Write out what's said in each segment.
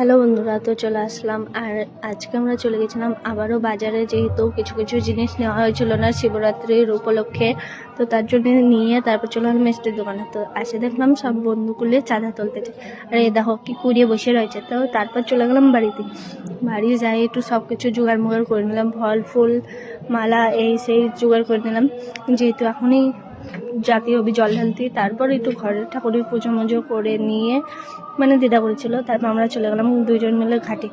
Hello বন্ধুরা, তো চলে আসলাম। আর আজকে আমরা চলে গেছিলাম আবারও বাজারে, যেহেতু কিছু কিছু জিনিস নেওয়া হয়েছিল না শিবরাত্রির উপলক্ষে, তো তার জন্য নিয়ে তারপর চলে গেলাম মিষ্টির দোকানে। তো আসে দেখলাম সব বন্ধুগুলো চাঁদা তুলতেছে, আর এই দেখো কি কুড়িয়ে বসে রয়েছে। তো তারপর চলে গেলাম বাড়িতে। বাড়ি যাই একটু সব কিছু জোগাড় মোগাড় করে নিলাম, ফল ফুল মালা এই সেই জোগাড় করে নিলাম, যেহেতু এখনই জাতীয় জল ঢালতি। তারপর একটু ঘরের ঠাকুরের পুজো মুজো করে নিয়ে মানে দিদা করেছিল, তারপর আমরা চলে গেলাম দুজন মিলে ঘাটে।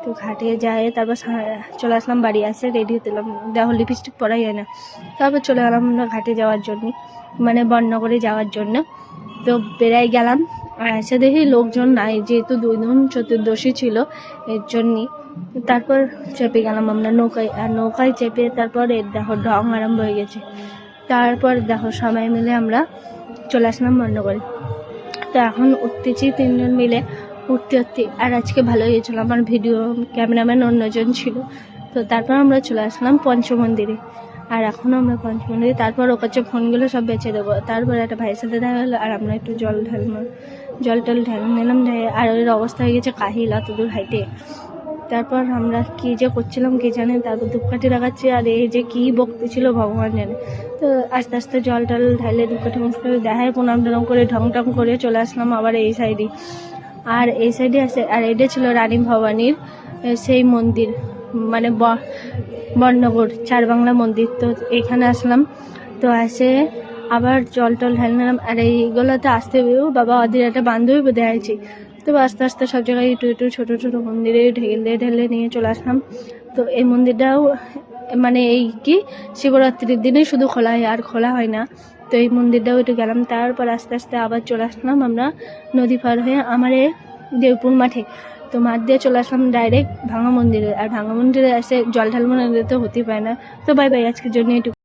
তো ঘাটে যাই তারপর চলে আসলাম বাড়ি, আসে রেডি হতেলাম, দেখো লিপস্টিক পরাই যায় না। তারপর চলে গেলাম আমরা ঘাটে যাওয়ার জন্য, মানে বর্ণগরে যাওয়ার জন্য। তো বেড়াই গেলাম, আর এসে দেখি লোকজন নাই, যেহেতু 2 দিন চতুর্দশী ছিল এর জন্যই। তারপর চেপে গেলাম আমরা নৌকায়, আর নৌকায় চেপে তারপর দেখো ঢং আরম্ভ হয়ে গেছে। তারপর দেখো সবাই মিলে আমরা চলে আসলাম বর্ণগরে। তো এখন উঠতেছি 3 জন মিলে, উঠতে উঠতে। আর আজকে ভালো হয়েছিল, আমার ভিডিও ক্যামেরাম্যান অন্যজন ছিল। তো তারপর আমরা চলে আসলাম পঞ্চমন্দিরে। আর এখনও আমরা পঞ্চমন্দিরে, তারপর ওর কাছে ফোনগুলো সব বেঁচে দেবো। তারপর একটা ভাইয়ের সাথে দেখা হলো, আর আমরা একটু জল টল ঢেলে নিলাম। আর ওর অবস্থা হয়ে গেছে কাহিল এত দূর হাইটে। তারপর আমরা কি যে করছিলাম কে জানে, তারপর ধূপকাঠি লাগাচ্ছি, আর এই যে কি বকতে ছিল ভগবান জানে। তো আস্তে আস্তে জল টল ঢালে ধূপকাঠি মুখকাঠি দেখায় প্রণাম টনাম করে ঢং টং করে চলে আসলাম আবার এই সাইডে। আর এই সাইডে আসে, আর এটা ছিল রানী ভবানীর সেই মন্দির, মানে বর্ণগর চারবাংলা মন্দির। তো এখানে আসলাম, তো আসে আবার জল টল ঢালে নিলাম। আর এইগুলোতে আসতে বাবা ওদের একটা বান্ধবী বোধহয় আছে। তো আস্তে আস্তে সব জায়গায় একটু একটু ছোটো ছোটো মন্দিরে ঢেলে নিয়ে চলে আসলাম। তো এই মন্দিরটাও মানে এই কি শিবরাত্রির দিনে শুধু খোলা হয়, আর খোলা হয় না। তো এই মন্দিরটাও একটু গেলাম, তারপর আস্তে আস্তে আবার চলে আসলাম আমরা নদী পার হয়ে আমার দেবপুর মাঠে। তো মাঠ দিয়ে চলে আসলাম ডাইরেক্ট ভাঙা মন্দিরে। আর ভাঙা মন্দিরে এসে জল ঢালবো না, তো হতেই পারে না। তো বাই বাই, আজকের জন্য একটু।